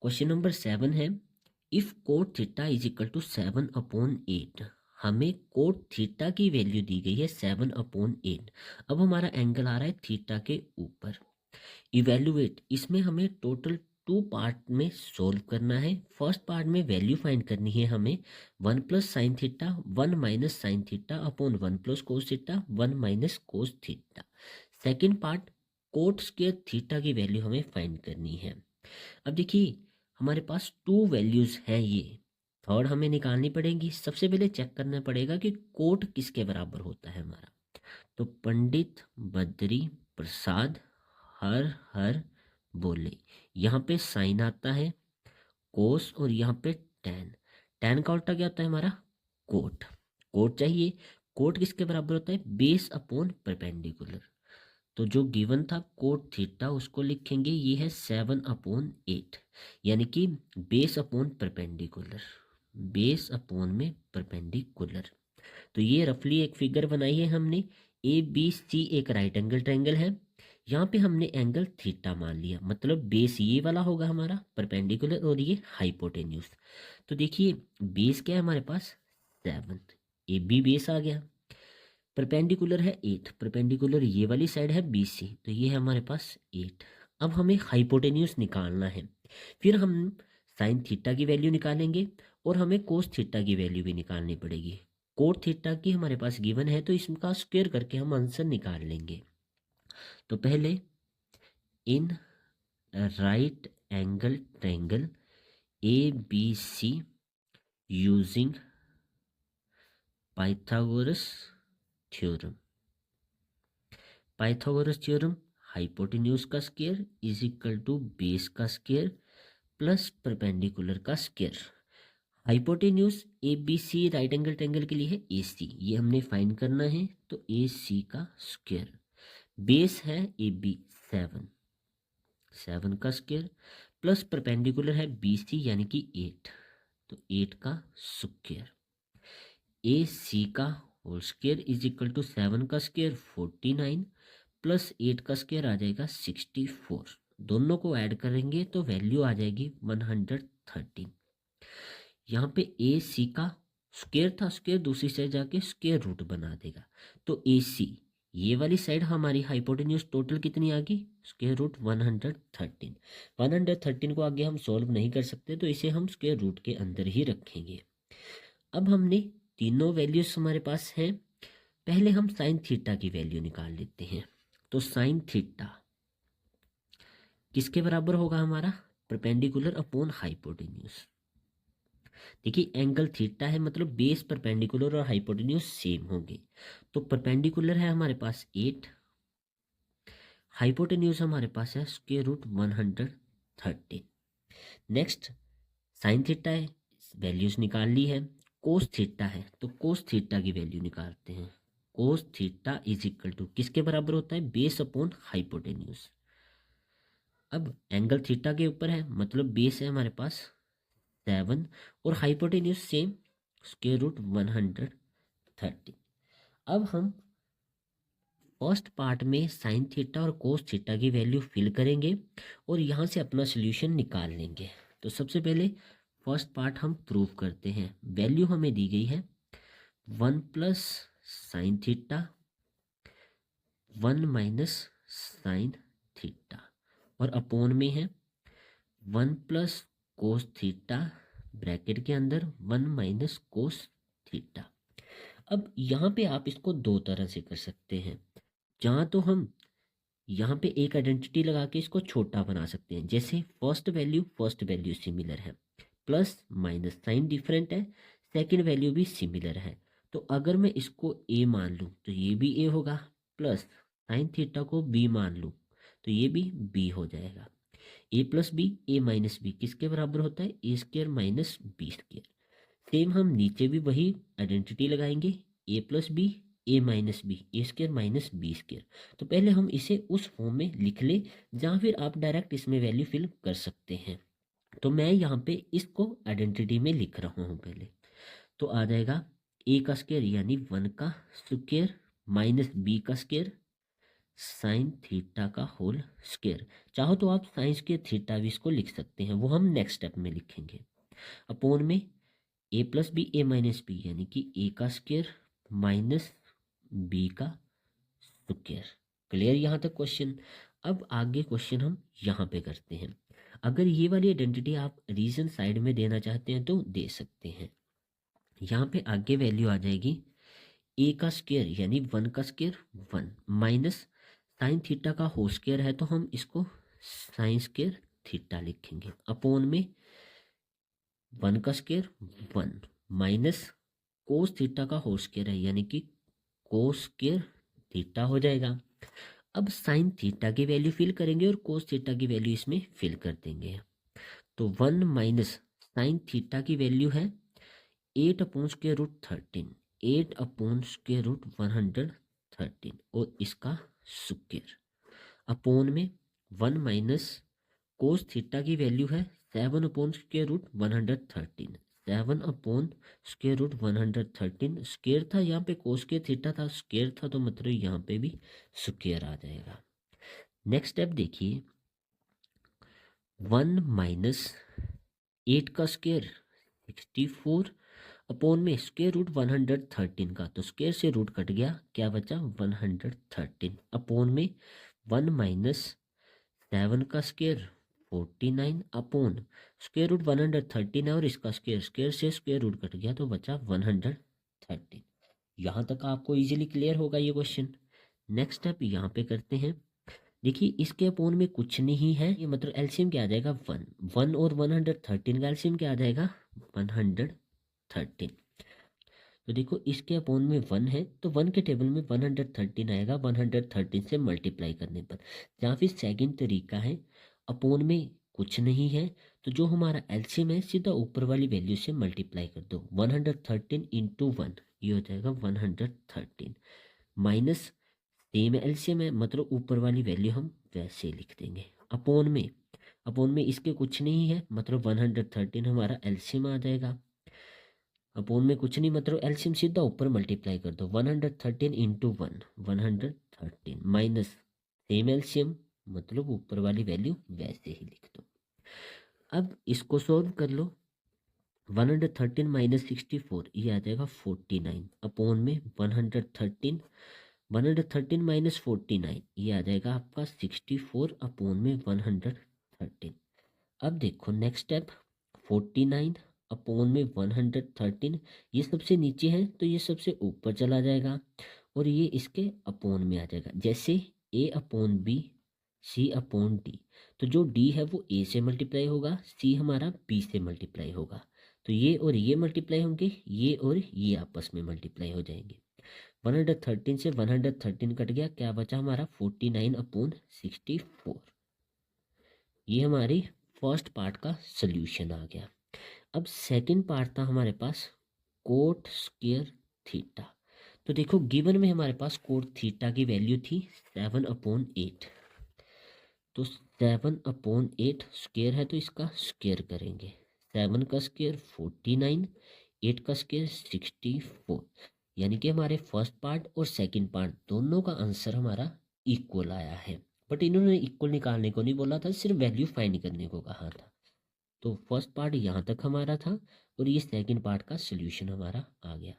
Question number 7 है, if cot theta is equal to 7/8। हमें cot theta की value दी गई है 7/8। अब हमारा एंगल आ रहा है थीटा के ऊपर। इवेल्युएट, इसमें हमें टोटल 2 पार्ट में सोल्व करना है। फर्स्ट पार्ट में वैल्यू फाइंड करनी है हमें 1 plus sine theta 1 minus sine theta upon 1 plus cos theta 1 minus cos theta. Second part coat square theta की वैल्यू हमें फाइंड करनी है। अब देखिए हमारे पास 2 वैल्यूज हैं, ये थर्ड हमें निकालनी पड़ेगी। सबसे पहले चेक करना पड़ेगा कि कोट किसके बराबर होता है हमारा। तो पंडित बद्री प्रसाद हर हर बोले, यहाँ पे साइन आता है कोस और यहाँ पे टेन। टेन का उल्टा क्या होता है हमारा कोट। कोट चाहिए, कोट किसके बराबर होता है बेस अपॉन परपेंडिकुलर। तो जो गिवन था कोट थीटा उसको लिखेंगे ये है 7/8, यानी कि base upon perpendicular, base upon में परपेंडिकुलर। तो ये रफली एक फिगर बनाई है हमने। ए बी सी एक राइट एंगल ट्रायंगल है, यहाँ पे हमने एंगल थीटा मान लिया, मतलब बेस ये वाला होगा हमारा परपेंडिकुलर और ये हाइपोटेन्यूज। तो देखिए बेस क्या है हमारे पास 7, ए बी बेस आ गया, परपेंडिकुलर है 8, परपेंडिकुलर ये वाली साइड है बी सी, तो ये है हमारे पास 8। अब हमें हाइपोटेन्यूज निकालना है, फिर हम साइन थीटा की वैल्यू निकालेंगे और हमें कोस थीटा की वैल्यू भी निकालनी पड़ेगी। कोट थीटा की हमारे पास गिवन है तो इसका स्क्वायर करके हम आंसर निकाल लेंगे। तो पहले in right angle triangle A B C using Pythagoras theorem. Pythagoras theorem hypotenuse का square is equal to base का स्क्वायर प्लस परपेंडिकुलर का square. Hypotenuse A B C right angle triangle के लिए है ए सी, ये हमने फाइंड करना है, तो ए सी का स्क्वायर। बेस है ए बी 7, 7 का स्क्वायर प्लस परपेंडिकुलर है बी सी यानी कि 8, तो 8 का स्क्वायर। ए सी का whole square is equal to 7 का स्क्वायर 49 प्लस 8 का स्क्वायर आ जाएगा 64। दोनों को ऐड करेंगे तो वैल्यू आ जाएगी 113। यहाँ पे ए सी का स्क्वायर था, स्क्वायर दूसरी साइड जाके स्क्वायर रूट बना देगा, तो ए सी ये वाली साइड हमारी हाइपोटेन्यूज टोटल कितनी आ गई स्क्वायर रूट 113। 113 को आगे हम सॉल्व नहीं कर सकते तो इसे हम स्क्वायर रूट के अंदर ही रखेंगे। अब हमने तीनों वैल्यूज हमारे पास हैं, पहले हम साइन थीटा की वैल्यू निकाल लेते हैं। तो साइन थीटा किसके बराबर होगा हमारा परपेंडिकुलर अपॉन हाइपोटेन्यूज। देखिए एंगल थीटा है मतलब बेस परपेंडिकुलर और हाइपोटेन्यूज सेम होंगे, तो परपेंडिकुलर है हमारे पास 8, हाइपोटेन्यूज हमारे पास है square root 113। Next sine theta है, वैल्यूज निकाल ली है। कोस थीटा है तो कोस थीटा की वैल्यू निकालते हैं। Cos theta is equal to किसके बराबर होता है बेस अपॉन हाइपोटेन्यूज। अब एंगल थीटा के ऊपर है मतलब बेस है हमारे पास 7 और हाइपोटेन्यूज सेम स्क्वायर रूट 130। अब हम फर्स्ट पार्ट में साइन थीटा और कोस थीटा की वैल्यू फिल करेंगे और यहाँ से अपना सोल्यूशन निकाल लेंगे। तो सबसे पहले फर्स्ट पार्ट हम प्रूव करते हैं। वैल्यू हमें दी गई है 1 plus sine theta 1 minus sine theta और अपोन में है 1 प्लस कोस थीटा ब्रैकेट के अंदर 1 माइनस कोस थीटा। अब यहाँ पे आप इसको दो तरह से कर सकते हैं, जहाँ तो हम यहाँ पे एक आइडेंटिटी लगा के इसको छोटा बना सकते हैं, जैसे फर्स्ट वैल्यू सिमिलर है, प्लस माइनस साइन डिफरेंट है, सेकंड वैल्यू भी सिमिलर है। तो अगर मैं इसको ए मान लूँ तो ये भी ए होगा, प्लस साइन थीटा को बी मान लूँ तो ये भी बी हो जाएगा। A plus B A minus B किसके बराबर होता है A square minus B square. Same हम नीचे भी वही आइडेंटिटी लगाएंगे, A plus B A minus B A square minus B square. तो पहले हम इसे उस फॉर्म में लिख ले, जहाँ फिर आप डायरेक्ट इसमें वैल्यू फिल कर सकते हैं। तो मैं यहाँ पे इसको आइडेंटिटी में लिख रहा हूँ पहले। तो आ जाएगा ए का स्क्वायर यानी 1 का स्क्वायर माइनस बी का स्क्वायर साइन थीटा का होल स्क्वायर। चाहो तो आप साइन स्क्वायर थीटा भी इसको लिख सकते हैं, वो हम नेक्स्ट स्टेप में लिखेंगे। अपोन में ए plus B A minus B, यानी कि ए का स्क्वायर माइनस बी का स्क्वायर। क्लियर यहाँ तक क्वेश्चन। अब आगे क्वेश्चन हम यहाँ पे करते हैं। अगर ये वाली आइडेंटिटी आप रीजन साइड में देना चाहते हैं तो दे सकते हैं। यहाँ पे आगे वैल्यू आ जाएगी ए का स्क्वायर यानी 1 का स्क्वायर 1 माइनस साइन थीटा का होल स्क्वायर है तो हम इसको साइन स्क्वायर थीटा लिखेंगे। अपोन में 1 का स्क्वायर 1 माइनस कोस थीटा का होल स्क्वायर है यानी कि कोस स्क्वायर थीटा हो जाएगा। अब साइन थीटा की वैल्यू फिल करेंगे और कोस थीटा की वैल्यू इसमें फिल कर देंगे। तो 1 माइनस साइन थीटा की वैल्यू है 8 upon square root 13, 8 upon square root 113 और इसका स्क्वायर। अपोन में 1 माइनस कोस थीटा की वैल्यू है 7 upon square root 113, 7 upon square root 113 square था, यहाँ पे कोस के थीटा था स्क्वायर था तो मतलब यहाँ पे भी स्क्वायर आ जाएगा। नेक्स्ट स्टेप देखिए 1 माइनस 8 का स्क्वायर 64 अपोन में स्क्वायर रूट 113 का, तो स्क्वायर से रूट कट गया, क्या बचा 113 अपोन में 1 माइनस 7 का स्क्वायर 49 अपोन स्क्वायर रूट 113 है और इसका स्क्वायर, स्क्वायर से स्क्वायर रूट कट गया तो बचा 113। यहाँ तक आपको इजीली क्लियर होगा ये क्वेश्चन। नेक्स्ट स्टेप यहाँ पे करते हैं। देखिए इसके अपोन में कुछ नहीं है, ये मतलब एलसीएम क्या आ जाएगा 1, 1 और 113 का एलसीएम क्या आ जाएगा 113। तो देखो इसके अपोन में 1 है तो 1 के टेबल में 113 आएगा 113 से मल्टीप्लाई करने पर। या फिर सेकंड तरीका है अपोन में कुछ नहीं है तो जो हमारा एलसीएम है सीधा ऊपर वाली वैल्यू से मल्टीप्लाई कर दो, 113 इंटू 1 ये हो जाएगा 113 माइनस सेम एलसीएम है मतलब ऊपर वाली वैल्यू हम वैसे ही लिख देंगे। अपोन में इसके कुछ नहीं है मतलब 113 हमारा एलसीएम आ जाएगा। अपोन में कुछ नहीं मतलब एलसीएम सीधा ऊपर मल्टीप्लाई कर दो, 113 इंटू 1 113 माइनस सेम एलसीएम मतलब ऊपर वाली वैल्यू वैसे ही लिख दो। अब इसको सॉल्व कर लो, 113 माइनस 64 ये आ जाएगा 49 अपोन में 113 माइनस 49 ये आ जाएगा आपका 64 अपोन में 113। अब देखो नेक्स्ट स्टेप 49 अपोन में 113, ये सबसे नीचे है तो ये सबसे ऊपर चला जाएगा और ये इसके अपोन में आ जाएगा। जैसे a upon B C upon D, तो जो d है वो a से मल्टीप्लाई होगा, c हमारा b से मल्टीप्लाई होगा, तो ये और ये मल्टीप्लाई होंगे, ये और ये आपस में मल्टीप्लाई हो जाएंगे। 113 से 113 कट गया, क्या बचा हमारा 49 अपॉन 64। ये हमारी फर्स्ट पार्ट का सल्यूशन आ गया। अब सेकंड पार्ट था हमारे पास कोट स्क्वायर थीटा। तो देखो गिवन में हमारे पास कोट थीटा की वैल्यू थी 7/8, तो 7/8 स्क्वायर है तो इसका स्क्वायर करेंगे, 7 का स्क्वायर 49, 8 का स्क्वायर 64, यानी कि हमारे फर्स्ट पार्ट और सेकंड पार्ट दोनों का आंसर हमारा इक्वल आया है। बट इन्होंने इक्वल निकालने को नहीं बोला था, सिर्फ वैल्यू फाइंड करने को कहा था। तो फर्स्ट पार्ट यहाँ तक हमारा था और ये सेकंड पार्ट का सॉल्यूशन हमारा आ गया।